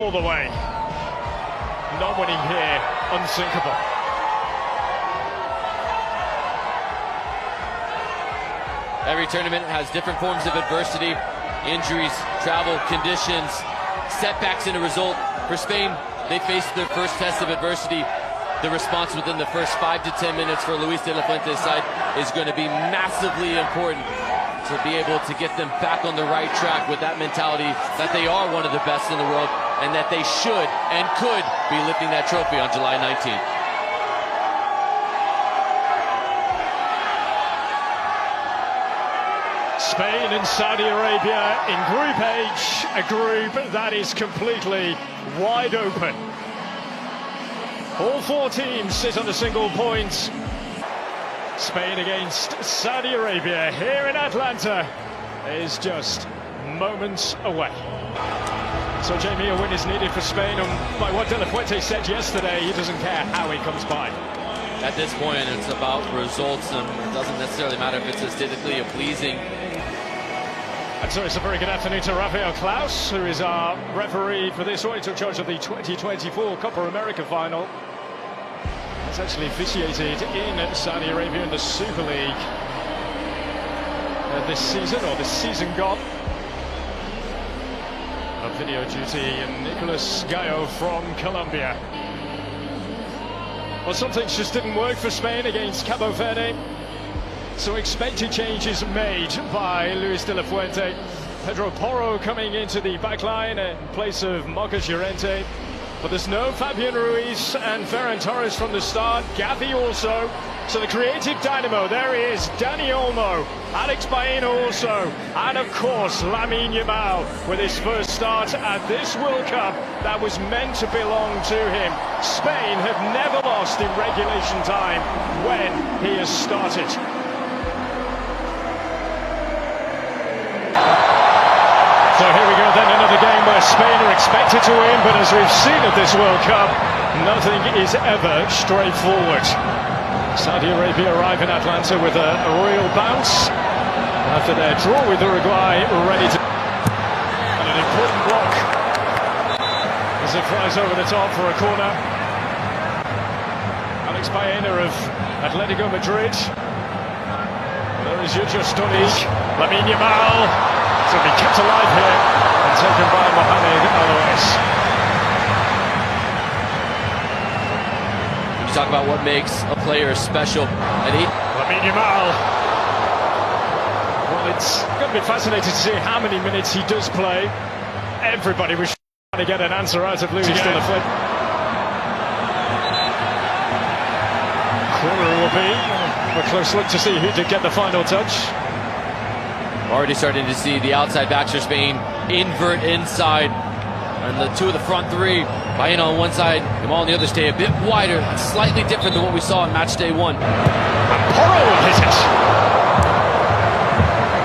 All the way. Not winning here, unsinkable. Every tournament has different forms of adversity, injuries, travel, conditions, setbacks in a result. For Spain, they faced their first test of adversity. The response within the first 5 to 10 minutes for Luis de la Fuente's side is going to be massively important to be able to get them back on the right track with that mentality that they are one of the best in the world and that they should and could be lifting that trophy on July 19th. Spain and Saudi Arabia in Group H, a group that is completely wide open. All four teams sit on a single point. Spain against Saudi Arabia here in Atlanta is just moments away. So Jamie, a win is needed for Spain, and by what De La Fuente said yesterday, he doesn't care how he comes by. At this point, it's about results, and it doesn't necessarily matter if it's aesthetically pleasing. And so it's a very good afternoon to Rafael Klaus, who is our referee for this one. He took charge of the 2024 Copa America final. It's actually officiated in Saudi Arabia in the Super League this season, or this season gone. On video duty, and Nicolas Gallo from Colombia. Well, some things just didn't work for Spain against Cabo Verde. So expected changes made by Luis de la Fuente. Pedro Porro coming into the back line in place of Marcos Llorente. But there's no Fabian Ruiz and Ferran Torres from the start. Gavi also. So the creative dynamo, there he is, Dani Olmo, Alex Baena also, and of course Lamine Yamal with his first start at this World Cup that was meant to belong to him. Spain have never lost in regulation time when he has started. So here we go then, another game where Spain are expected to win, but as we've seen at this World Cup, nothing is ever straightforward. Saudi Arabia arrive in Atlanta with a royal bounce after their draw with Uruguay, ready to... And an important block as it flies over the top for a corner. Alex Baena of Atletico Madrid. There is Stonic. Lamine Yamal. To be kept alive here and taken by Mohamed Alois. You talk about what makes a player special, and Lamine Yamal. Well, it's going to be fascinating to see how many minutes he does play. Everybody was trying to get an answer out of Luis de la Fuente. Corner will be a close look to see who did get the final touch. Already starting to see the outside backs for Spain invert inside, and the two of the front three, Baena on one side, Yamal on the other, stay a bit wider, slightly different than what we saw in match day one. And Porro will hit it.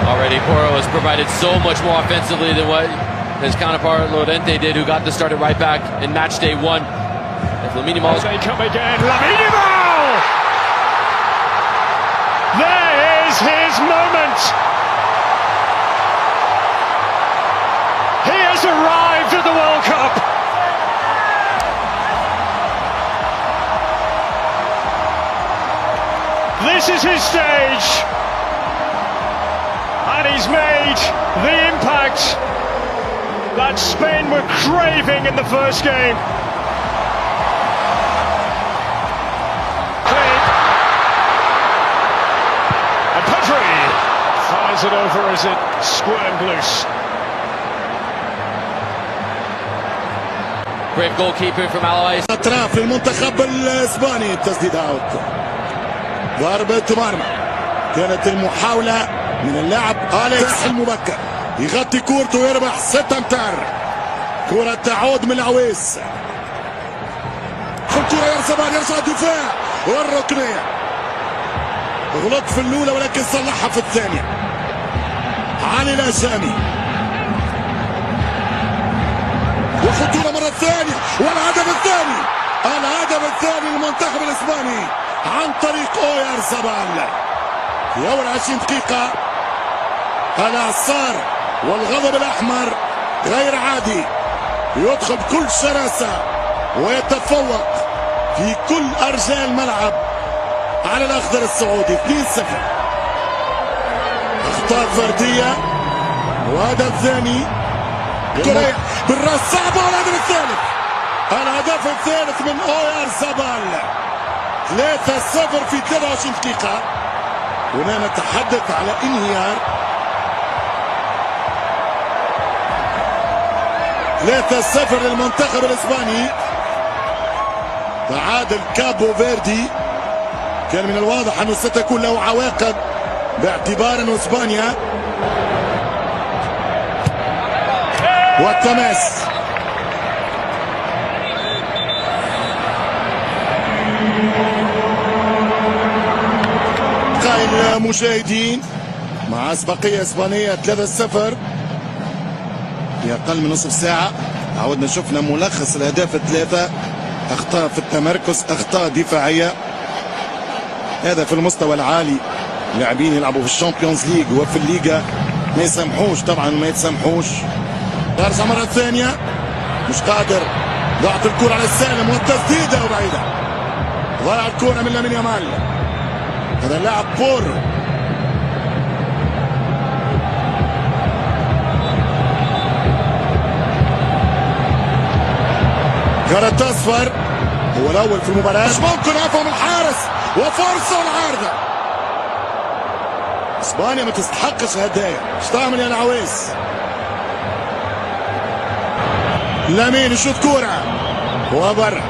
Already Porro has provided so much more offensively than what his counterpart Llorente did, who got the start at right back in match day one. If Lamine Yamal, they come again, Lamine Yamal! There is his moment. He has arrived at the World Cup. This is his stage. And he's made the impact that Spain were craving in the first game. And Pedri fires it over as it squirmed loose. Brave goalkeeper from Alois. اطراف المنتخب الاسباني، التسديد اوت. ضربة مرمى. كانت المحاولة من اللاعب أليكس المبكر يغطي كورته ويربح 6 أمتار. كرة تعود من العويس. خطورة يرسبها، يرجع الدفاع والركنية. غلط في الأولى ولكن صلحها في الثانية. علي الأسامي. وخطورة مرة ثانية، والهدف الثاني، الهدف الثاني للمنتخب الإسباني عن طريق أويارزابال في أول 20 دقيقة. الإعصار والغضب الأحمر غير عادي. يدخل بكل شراسة ويتفوق في كل أرجاء الملعب على الأخضر السعودي. 2-0. أخطاء فردية وهذا الثاني كوريا بالراس صعبة والهدف الثالث. الهدف الثالث من أويار زبال. 3-0 في 23 دقيقة. هنا نتحدث على انهيار. 3-0 للمنتخب الاسباني. تعادل كابو فيردي كان من الواضح انه ستكون له عواقب باعتبار انه اسبانيا. والتماس المشاهدين مع اسبقيه اسبانيه 3-0 في اقل من نصف ساعه. عودنا شفنا ملخص الاهداف الثلاثه. اخطاء في التمركز، اخطاء دفاعيه. هذا في المستوى العالي. لاعبين يلعبوا في الشامبيونز ليج وفي الليغا ما يسامحوش، طبعا ما يتسامحوش. ترجع مره ثانيه مش قادر. ضاعت الكره على السالم والتسديده وبعيده. ضاع الكره من لامين يامال. هذا اللاعب بور. كرت اصفر. هو الاول في المباراه. مش ممكن افهم الحارس وفرصه والعارضه. اسبانيا ما تستحقش هدايا. ايش تعمل يا العويس؟ لامين يشوط كوره وبرا.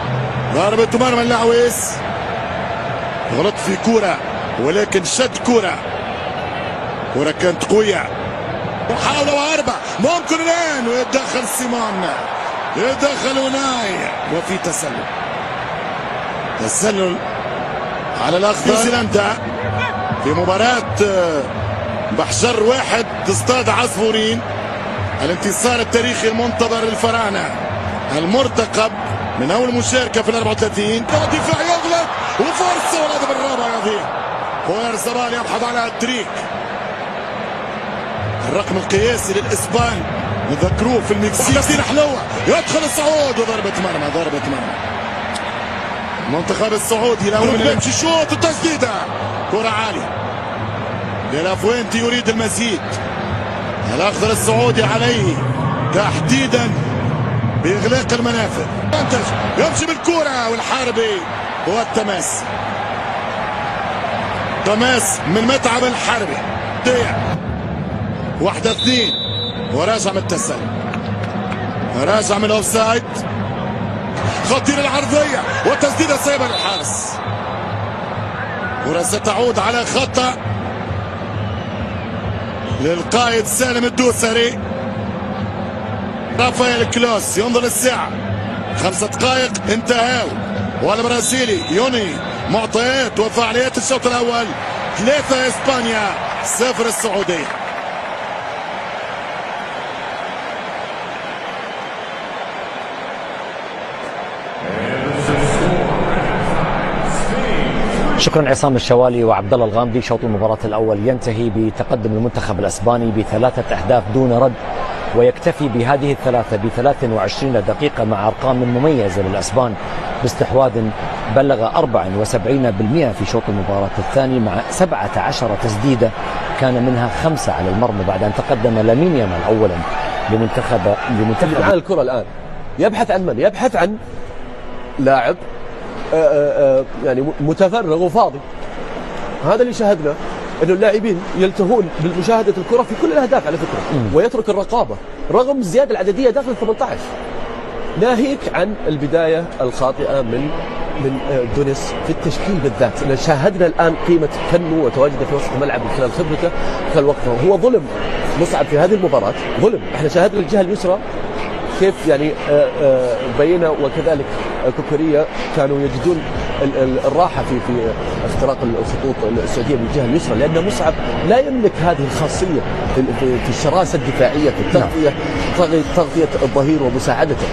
ضربة مرمى العويس. غلط في كوره ولكن شد كوره. كوره كانت قويه. محاوله وهربه ممكن الان ويتدخل سيمون. يدخل وناي وفي تسلل على الاخضر. نيوزيلندا في مباراة بحجر واحد تصطاد عصفورين. الانتصار التاريخي المنتظر للفراعنة المرتقب من اول مشاركة في 34. الدفاع يغلط وفرصة والهدف الرابع يضيع. اويار زبال يبحث على التريك. الرقم القياسي للاسبان نذكروه في المكسيك. تسديدة حلوة يدخل الصعود وضربة مرمى. ضربة مرمى. المنتخب السعودي لو من يمشي شوط وتسديدة. كرة عالية. ديلافوينتي يريد المزيد. الاخضر السعودي عليه تحديدا باغلاق المنافذ. يمشي بالكرة والحاربي هو التماس. تماس من متعب الحربي. 1-2 وراجع من التسلل. راجع من الاوفسايد. خطير العرضيه وتسديده صعبه للحارس. كره ستعود على خطا للقائد سالم الدوسري. رافائيل كلوس ينظر الساعه. 5 دقائق انتهوا. والبرازيلي يوني معطيات وفعاليات الشوط الاول. 3 اسبانيا 0 السعوديه. شكرا عصام الشوالي وعبد الله الغامدي. شوط المباراة الأول ينتهي بتقدم المنتخب الأسباني ب3 أهداف دون رد، ويكتفي بهذه الثلاثة ب23 دقيقة مع أرقام مميزة للأسبان باستحواذ بلغ 74% في شوط المباراة الثاني مع 17 تسديدة كان منها 5 على المرمى بعد أن تقدم لامين يامال أولا لمنتخب الكرة الآن يبحث عن من؟ يبحث عن لاعب يعني متفرغ وفاضي. هذا اللي شاهدنا، انه اللاعبين يلتهون بمشاهده الكره في كل الاهداف على فكره، ويترك الرقابه رغم الزياده العدديه داخل ال 18. ناهيك عن البدايه الخاطئه من دونيس في التشكيل بالذات. شاهدنا الان قيمه كنو وتواجده في وسط الملعب من خلال خبرته خلال وقته. هو ظلم مصعب في هذه المباراه، ظلم. احنا شاهدنا الجهه اليسرى كيف يعني بينا وكذلك كوكوريا كانوا يجدون الراحه في اختراق الخطوط السعوديه من الجهه اليسرى، لان مصعب لا يملك هذه الخاصيه في الشراسه الدفاعيه، في التغطيه، تغطيه الظهير ومساعدته.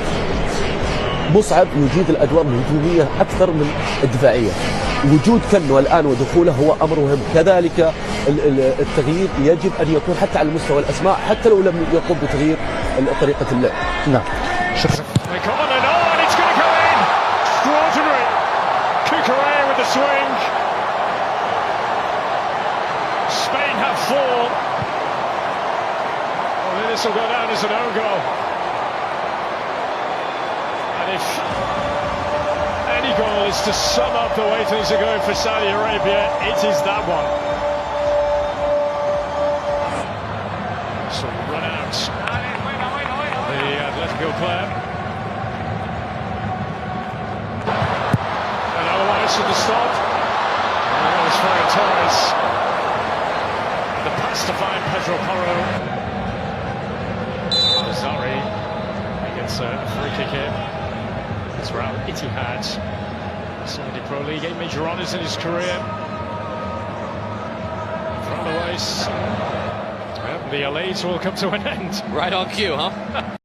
مصعب يجيد الادوار الهجوميه اكثر من الدفاعيه. وجود كنو الان ودخوله هو امر مهم. كذلك التغيير يجب ان يكون حتى على مستوى الاسماء، حتى لو لم يقم بتغيير طريقه اللعب. نعم. شكرا. This will go down as an own goal. And if any goal is to sum up the way things are going for Saudi Arabia, it is that one. So run out. The Atletico player. And otherwise to the stop. And that was Ferran Torres. The pass to find Pedro Porro. Zari gets a free kick here. That's Real Ittihad. Saudi Pro League, 8 major honours in his career. Thrown away. Well, the elites will come to an end. Right on cue, huh?